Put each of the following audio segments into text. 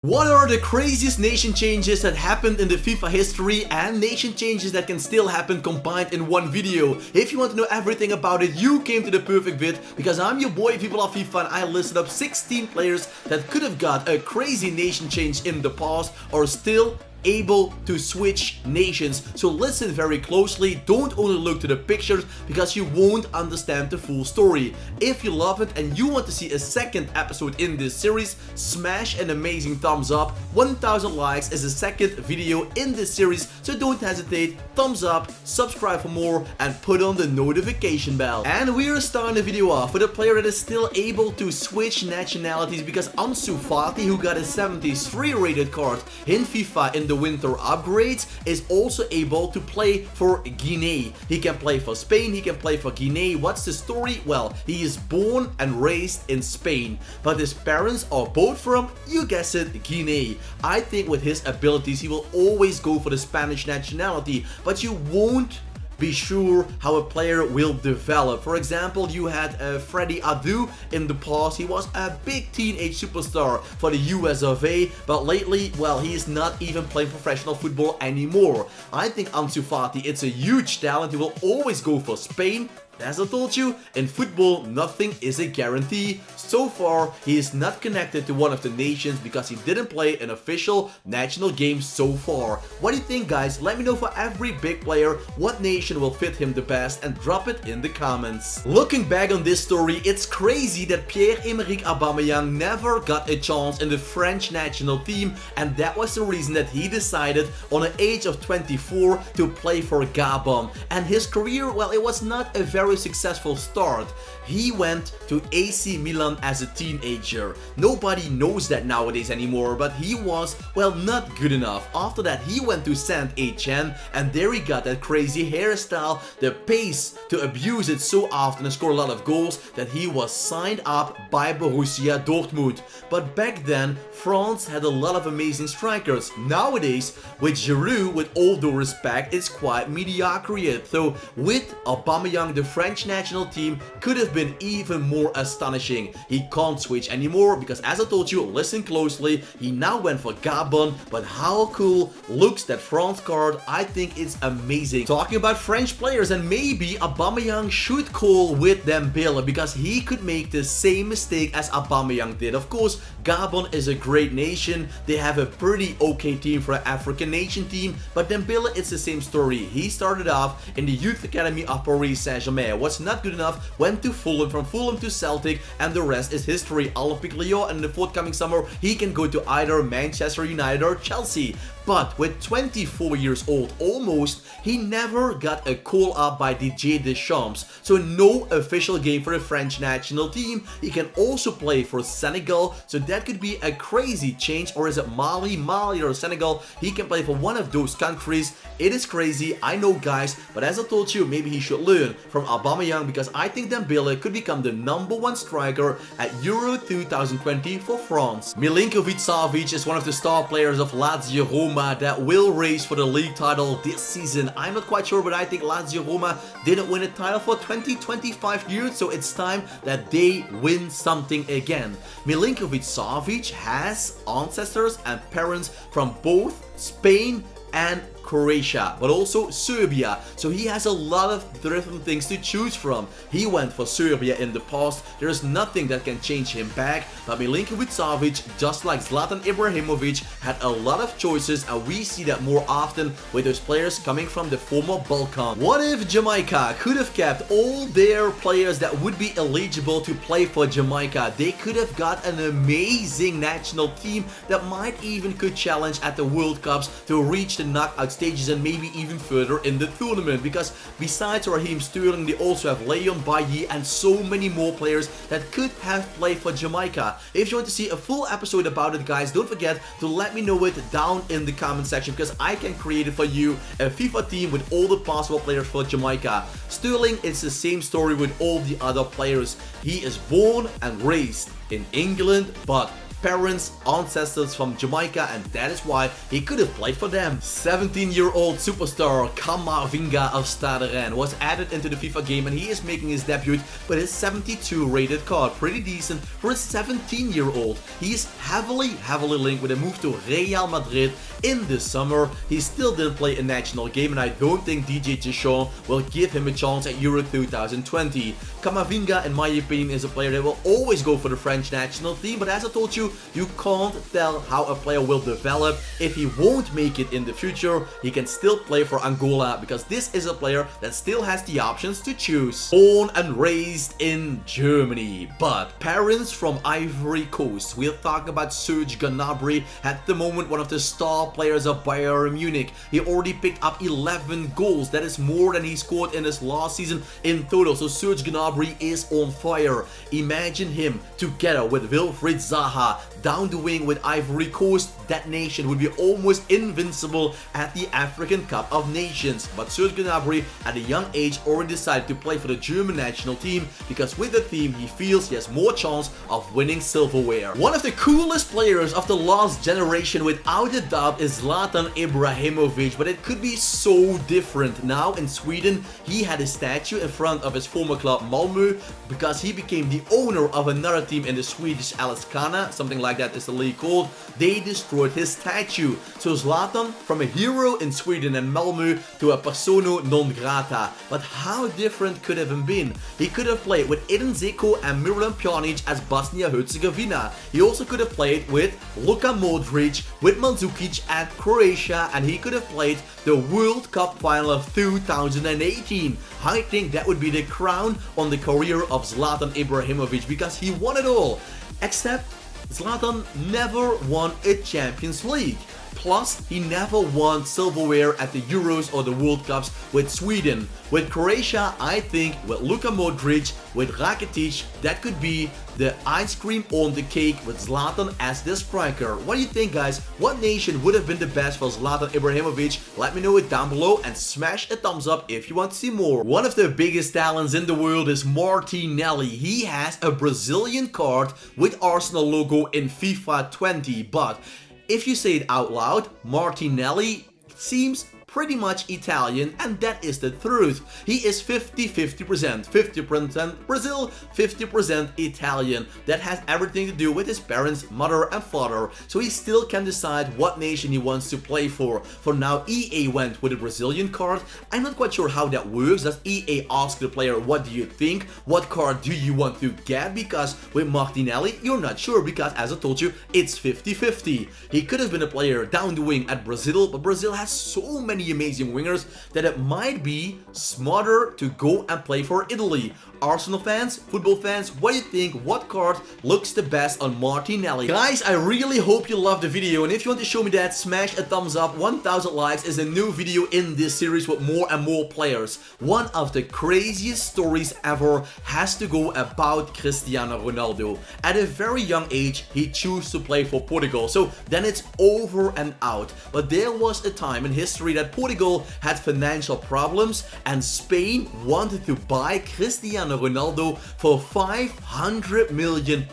What are the craziest nation changes that happened in the FIFA history and nation changes that can still happen combined in one video? If you want to know everything about it, you came to the perfect vid, because I'm your boy People of FIFA and I listed up 16 players that could have got a crazy nation change in the past or still able to switch nations. So listen very closely, don't only look to the pictures because you won't understand the full story. If you love it and you want to see a second episode in this series, smash an amazing thumbs up. 1000 likes is the second video in this series, so don't hesitate, thumbs up, subscribe for more and put on the notification bell. And we are starting the video off with a player that is still able to switch nationalities, because Ansu Fati, who got a 73 rated card in FIFA in the winter upgrades, is also able to play for Guinea. He can play for Spain, he can play for Guinea. What's the story? Well, he is born and raised in Spain, but his parents are both from, you guess it, Guinea. I think with his abilities he will always go for the Spanish nationality, but you won't be sure how a player will develop. For example, you had Freddie Adu in the past. He was a big teenage superstar for the US of A, but lately, well, he is not even playing professional football anymore. I think Ansu Fati, it's a huge talent. He will always go for Spain. As I told you, in football, nothing is a guarantee. So far, he is not connected to one of the nations because he didn't play an official national game so far. What do you think, guys? Let me know for every big player what nation will fit him the best and drop it in the comments. Looking back on this story, it's crazy that Pierre-Emerick Aubameyang never got a chance in the French national team, and that was the reason that he decided on the age of 24 to play for Gabon. And his career, well, it was not a very successful start. He went to AC Milan as a teenager. Nobody knows that nowadays anymore, but he was, well, not good enough. After that, he went to Saint Etienne, and there he got that crazy hairstyle, the pace to abuse it so often and score a lot of goals that he was signed up by Borussia Dortmund. But back then, France had a lot of amazing strikers. Nowadays, with Giroud, with all due respect, it's quite mediocre yet. So with Aubameyang, the French national team could have been even more astonishing. He can't switch anymore because, as I told you, listen closely, he now went for Gabon. But how cool looks that France card? I think it's amazing. Talking about French players, and maybe Aubameyang should call with Dembele because he could make the same mistake as Aubameyang did. Of course, Gabon is a great nation. They have a pretty okay team for an African nation team, but Dembele, it's the same story. He started off in the youth academy of Paris Saint-Germain, was not good enough, went to Fulham, from Fulham to Celtic, and the rest is history. Olympique Lyon, and in the forthcoming summer he can go to either Manchester United or Chelsea. But with 24 years old almost, he never got a call up by Didier Deschamps, so no official game for the French national team. He can also play for Senegal, so that could be a crazy change. Or is it Mali or Senegal? He can play for one of those countries. It is crazy, I know, guys, but as I told you, maybe he should learn from Aubameyang, because I think Dembele could become the #1 striker at Euro 2020 for France. Milinkovic-Savic is one of the star players of Lazio Roma that will race for the league title this season. I'm not quite sure, but I think Lazio Roma didn't win a title for 20-25 years, so it's time that they win something again. Milinkovic-Savic has ancestors and parents from both Spain and Croatia, but also Serbia, so he has a lot of different things to choose from. He went for Serbia in the past. There is nothing that can change him back, but Milinkovic-Savic, just like Zlatan Ibrahimovic, had a lot of choices, and we see that more often with those players coming from the former Balkan. What if Jamaica could have kept all their players that would be eligible to play for Jamaica? They could have got an amazing national team that might even could challenge at the World Cups to reach the knockout stages and maybe even further in the tournament, because besides Raheem Sterling, they also have Leon Bailly and so many more players that could have played for Jamaica. If you want to see a full episode about it, guys, don't forget to let me know it down in the comment section, because I can create it for you, a FIFA team with all the possible players for Jamaica. Sterling, it's the same story with all the other players. He is born and raised in England, but parents, ancestors from Jamaica, and that is why he could have played for them. 17-year-old superstar Camavinga of Stade Rennes was added into the FIFA game, and he is making his debut with his 72 rated card. Pretty decent for a 17-year-old. He is heavily linked with a move to Real Madrid in the summer. He still didn't play a national game, and I don't think DJ Deschamps will give him a chance at Euro 2020. Camavinga, in my opinion, is a player that will always go for the French national team, but as I told you, you can't tell how a player will develop. If he won't make it in the future, he can still play for Angola, because this is a player that still has the options to choose. Born and raised in Germany, but parents from Ivory Coast. We're talking about Serge Gnabry, at the moment one of the star players of Bayern Munich. He already picked up 11 goals. That is more than he scored in his last season in total. So Serge Gnabry is on fire. Imagine him together with Wilfried Zaha down the wing with Ivory Coast. That nation would be almost invincible at the African Cup of Nations. But Serge Gnabry at a young age already decided to play for the German national team, because with the team he feels he has more chance of winning silverware. One of the coolest players of the last generation without a doubt is Zlatan Ibrahimovic, but it could be so different. Now in Sweden he had a statue in front of his former club Malmö, because he became the owner of another team in the Swedish Allsvenskan, something like that is the league called. They destroyed his statue. So Zlatan, from a hero in Sweden and Malmö to a persona non grata. But how different could have been? He could have played with Edin Dzeko and Miroslav Pjanic as Bosnia-Herzegovina. He also could have played with Luka Modric, with Mandzukic at Croatia, and he could have played the World Cup final of 2018. I think that would be the crown on the career of Zlatan Ibrahimovic, because he won it all. Except Zlatan never won a Champions League. Plus, he never won silverware at the Euros or the World Cups with Sweden. With Croatia, I think with Luka Modric, with Rakitic, that could be the ice cream on the cake with Zlatan as the striker. What do you think, guys? What nation would have been the best for Zlatan Ibrahimovic? Let me know it down below, and smash a thumbs up if you want to see more. One of the biggest talents in the world is Martinelli. He has a Brazilian card with Arsenal logo in FIFA 20, but if you say it out loud, Martinelli seems pretty much Italian, and that is the truth. He is 50% Brazil, 50% Italian. That has everything to do with his parents, mother and father. So he still can decide what nation he wants to play for. For now, EA went with a Brazilian card. I'm not quite sure how that works. Does EA ask the player, what do you think? What card do you want to get? Because with Martinelli, you're not sure, because as I told you, it's 50-50. He could have been a player down the wing at Brazil, but Brazil has so many amazing wingers that it might be smarter to go and play for Italy. Arsenal fans, football fans, what do you think? What card looks the best on Martinelli? Guys, I really hope you loved the video, and if you want to show me that, smash a thumbs up. 1000 likes is a new video in this series with more and more players. One of the craziest stories ever has to go about Cristiano Ronaldo. At a very young age, he chose to play for Portugal, so then it's over and out. But there was a time in history that Portugal had financial problems, and Spain wanted to buy Cristiano Ronaldo for £500 million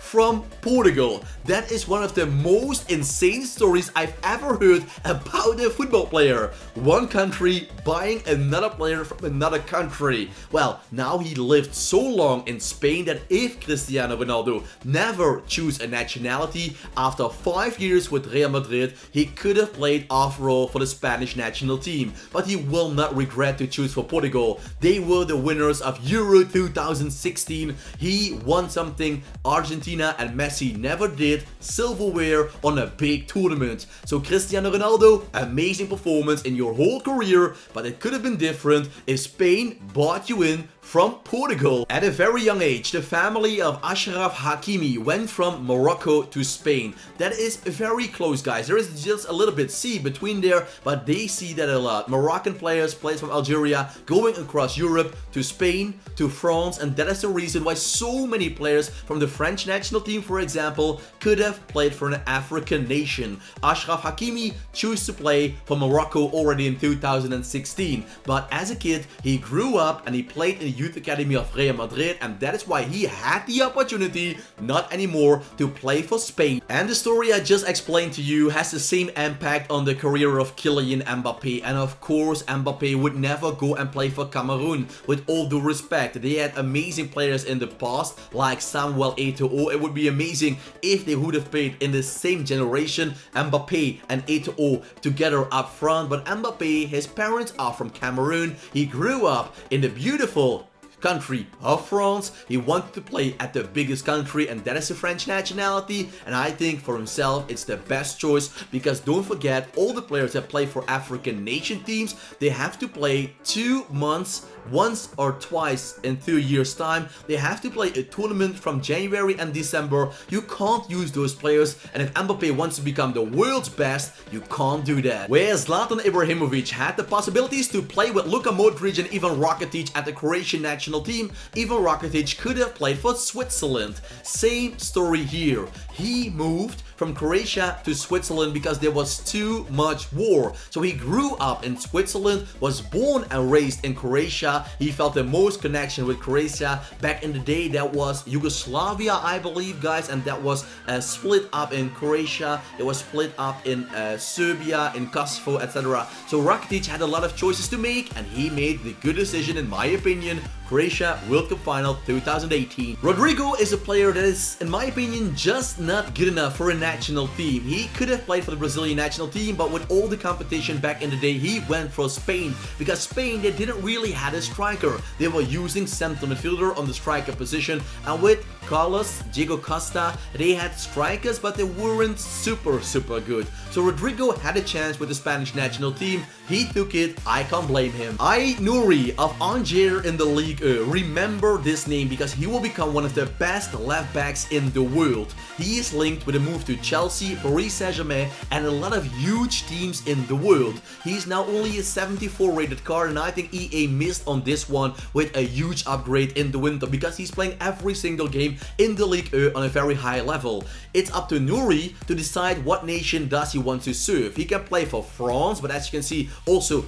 from Portugal. That is one of the most insane stories I've ever heard about a football player. One country buying another player from another country. Well, now he lived so long in Spain that if Cristiano Ronaldo never chose a nationality, after 5 years with Real Madrid, he could have played after all for the Spanish national team. But he will not regret to choose for Portugal. They were the winners of Euro 2016. He won something Argentina and Messi never did, silverware on a big tournament. So Cristiano Ronaldo, amazing performance in your whole career, but it could have been different if Spain bought you in from Portugal. At a very young age, the family of Achraf Hakimi went from Morocco to Spain. That is very close, guys. There is just a little bit sea between there, but they see that a lot. Moroccan players from Algeria going across Europe to Spain, to France, and that is the reason why so many players from the French national team, for example, could have played for an African nation. Achraf Hakimi chose to play for Morocco already in 2016, but as a kid, he grew up and he played in the youth academy of Real Madrid, and that is why he had the opportunity, not anymore, to play for Spain. And the story I just explained to you has the same impact on the career of Kylian Mbappe, and of course Mbappe would never go and play for Cameroon. With all due respect, they had amazing players in the past like Samuel Eto'o. It would be amazing if they would have played in the same generation, Mbappe and Eto'o together up front, but Mbappe, his parents are from Cameroon. He grew up in the beautiful country of France. He wanted to play at the biggest country, and that is the French nationality, and I think for himself it's the best choice, because don't forget, all the players that play for African nation teams, they have to play 2 months, once or twice in 2 years time. They have to play a tournament from January and December. You can't use those players, and if Mbappe wants to become the world's best, you can't do that. Where Zlatan Ibrahimovic had the possibilities to play with Luka Modric and Ivan Rakitic at the Croatian national team, Ivan Rakitic could have played for Switzerland. Same story here. He moved from Croatia to Switzerland because there was too much war. So he grew up in Switzerland, was born and raised in Croatia. He felt the most connection with Croatia. Back in the day, that was Yugoslavia, I believe, guys, and that was split up in Croatia. It was split up in Serbia, in Kosovo, etc. So Rakitic had a lot of choices to make, and he made the good decision, in my opinion. Croatia World Cup Final 2018. Rodrigo is a player that is, in my opinion, just not good enough for a national team. He could have played for the Brazilian national team, but with all the competition back in the day, he went for Spain, because Spain, they didn't really have a striker. They were using center midfielder on the striker position, and with Carlos, Diego Costa, they had strikers, but they weren't super good. So Rodrigo had a chance with the Spanish national team. He took it. I can't blame him. Gnabry of Angers in the League. Remember this name because he will become one of the best left backs in the world. He is linked with a move to Chelsea, Paris Saint-Germain, and a lot of huge teams in the world. He's now only a 74 rated card, and I think EA missed on this one with a huge upgrade in the winter, because he's playing every single game in the League on a very high level. It's up to Gnabry to decide what nation does he want to serve. He can play for France, but as you can see also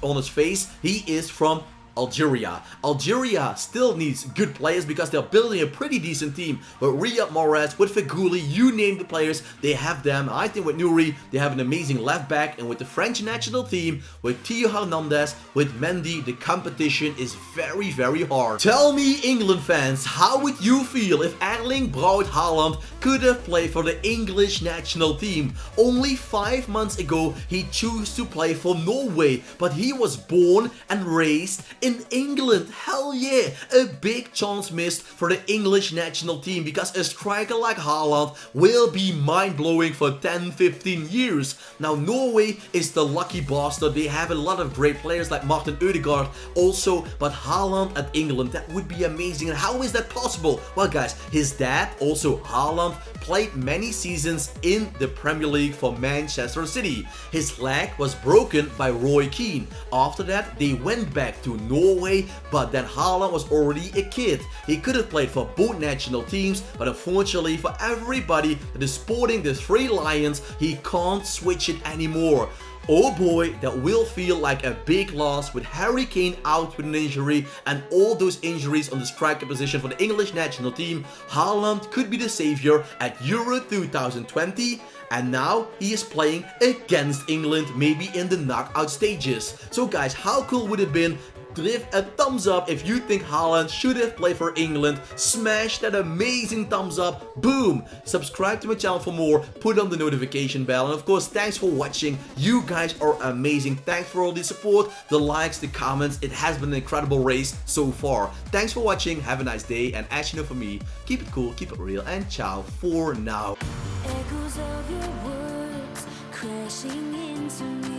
on his face, he is from Algeria. Algeria still needs good players because they're building a pretty decent team. But Riyad Mahrez, with Feghouli, you name the players, they have them. I think with Gnabry, they have an amazing left back, and with the French national team, with Theo Hernandez, with Mendy, the competition is very hard. Tell me, England fans, how would you feel if Erling Braut Haaland could have played for the English national team? Only 5 months ago, he chose to play for Norway, but he was born and raised in England. Hell yeah, a big chance missed for the English national team, because a striker like Haaland will be mind-blowing for 10-15 years. Now Norway is the lucky bastard. They have a lot of great players like Martin Ødegaard also, but Haaland at England, that would be amazing. And how is that possible? Well guys, his dad, also Haaland, played many seasons in the Premier League for Manchester City. His leg was broken by Roy Keane. After that, they went back to Norway, but then Haaland was already a kid. He could have played for both national teams, but unfortunately for everybody that is sporting the Three Lions, he can't switch it anymore. Oh boy, that will feel like a big loss with Harry Kane out with an injury and all those injuries on the striker position for the English national team. Haaland could be the savior at Euro 2020, and now he is playing against England, maybe in the knockout stages. So guys, how cool would it have been? Give a thumbs up if you think Haaland should have played for England. Smash that amazing thumbs up. Boom! Subscribe to my channel for more. Put on the notification bell. And of course, thanks for watching. You guys are amazing. Thanks for all the support, the likes, the comments. It has been an incredible race so far. Thanks for watching. Have a nice day. And as you know, for me, keep it cool, keep it real, and ciao for now. Echoes of your words crashing into me.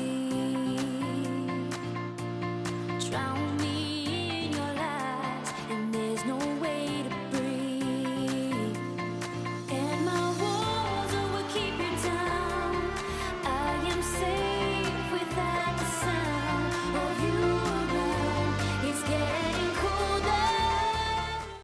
Drown